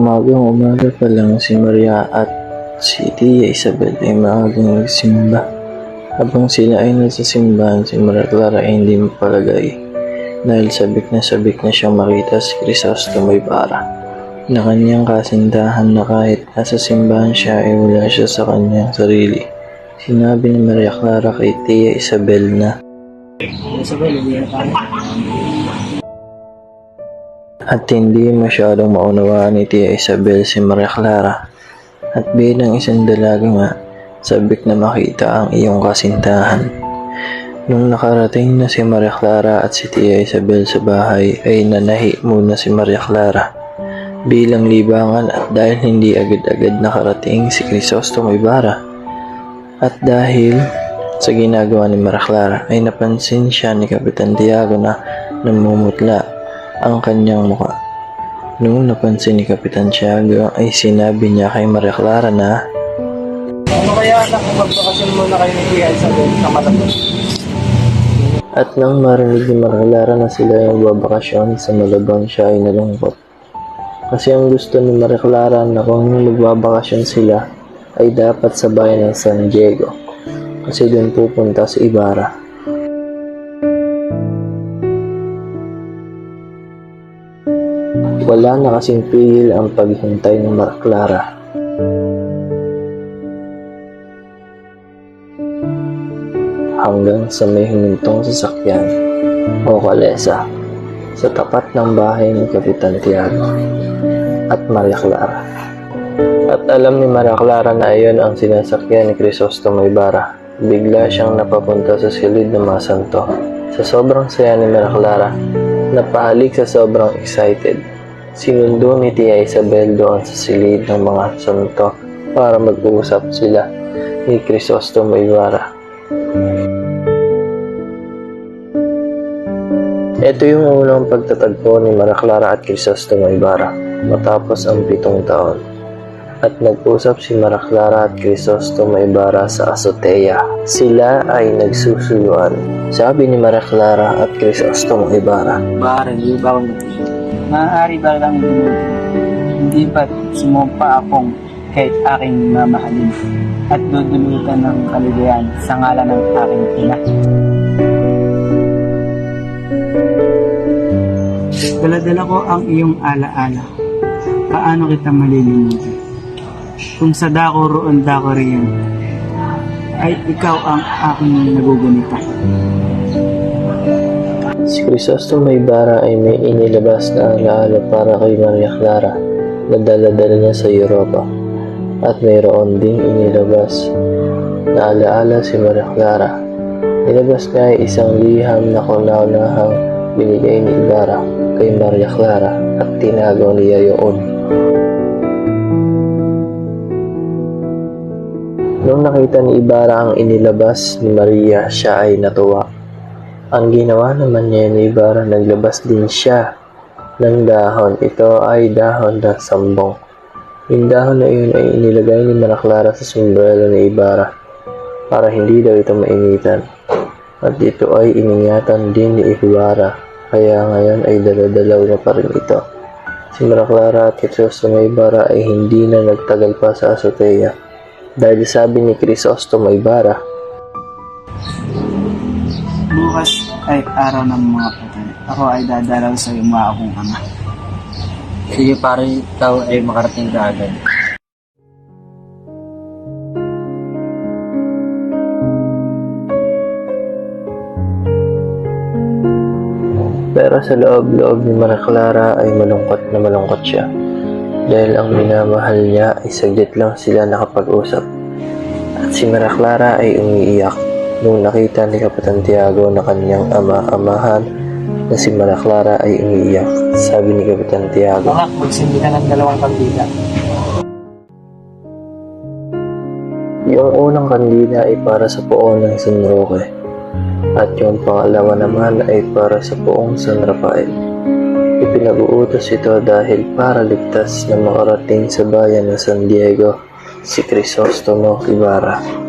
Umagang-umaga pa lang si Maria at si Tia Isabel ay maagang nagsimba. Habang sila ay nasa simbahan, si Maria Clara ay hindi mapalagay dahil sabik na siyang makita si Crisostomo Ibarra na kanyang kasintahan na kahit nasa simbahan siya ay wala siya sa kanyang sarili. Sinabi ni Maria Clara kay Tia Isabel na at hindi masyadong maunawaan ni Tia Isabel si Maria Clara at bilang isang dalaga nga, sabik na makita ang iyong kasintahan. Nung nakarating na si Maria Clara at si Tia Isabel sa bahay ay nanahi muna si Maria Clara bilang libangan at dahil hindi agad-agad nakarating si Crisostomo Ibarra at dahil sa ginagawa ni Maria Clara ay napansin siya ni Kapitan Tiago na namumutla ang kanyang mukha. Noong napansin ni Kapitan Tiago ay sinabi niya kay Maria Clara na ano kaya anak kung magbakasyon muna kayo ni Tia Isabel sa Malabon? At nang marinig ni Maria Clara na sila yung babakasyon sa Malabon, siya ay nalungkot. Kasi ang gusto ni Maria Clara na kung magbabakasyon sila ay dapat sa bayan ng San Diego kasi doon pupunta si Ibarra. Wala na kasing pigil ang paghintay ng Maria Clara. Hanggang sa may humintong sasakyan o kalesa sa tapat ng bahay ni Kapitan Tiago at Maria Clara. At alam ni Maria Clara na iyon ang sinasakyan ni Crisostomo Ibarra. Bigla siyang napapunta sa silid ng mga santo. Sa sobrang saya ni Maria Clara, napahalik sa sobrang excited. Sinundo ni Tia Isabel doon sa silid ng mga santo para mag-uusap sila ni Crisostomo Ibarra. Ito yung unang pagtatagpo ni Maria Clara at Crisostomo Ibarra matapos ang 7 taon. At nag-usap si Maria Clara at Crisostomo Ibarra sa azotea. Sila ay nagsusuyuan. Sabi ni Maria Clara at Crisostomo Ibarra, Maaari ba akong maaari ba lang hindi ba't sumumpa akong kahit aking mamahalin at dudulutan ng kaligayahan sa ngalan ng aking ina? Dala-dala ko ang iyong alaala. Paano kita malilimutan? Kung sa dako roon dako riyan, ay ikaw ang aking nagugunita. si Crisostomo Ibarra ay may inilabas na alaala para kay Maria Clara na dala-dala niya sa Europa. At mayroon ding inilabas na alaala si Maria Clara. Nilabas niya ay isang liham na kauna-unahang binigay ni Ibarra kay Maria Clara at tinagaw niya yun. Nung nakita ni Ibarra ang inilabas ni Maria, siya ay natuwa. Ang ginawa naman niya ni Ibarra, naglabas din siya ng dahon. Ito ay dahon ng sambong. Yung dahon na iyon ay inilagay ni Maria Clara sa sombrero ni Ibarra para hindi daw ito mainitan. At ito ay iningatan din ni Ibarra, kaya ngayon ay daladalaw na pa rin ito. Si Maria Clara at Crisostomo Ibarra ay hindi na nagtagal pa sa azotea dahil sabi ni Crisostomo Ibarra, Bukas ay araw ng mga patay. Ako ay dadalaw sa iyong mga akong ama. Sige pare, ikaw ay makarating ka agad. pero sa loob-loob ni Maria Clara ay malungkot siya dahil ang minamahal niya ay saglit lang sila nakapag-usap. At si Maria Clara ay umiiyak nung nakita ni Kapitan Tiago na kanyang ama-amahan na si Maria Clara ay umiiyak. Sabi ni Kapitan Tiago, Anak, magsindi ka ng 2 kandila. yung unang kandila ay para sa poon ng San Roque at yung pangalawa naman ay para sa poong San Rafael. Ipinag-uutos ito dahil para ligtas na makarating sa bayan ng San Diego si Crisostomo Ibarra.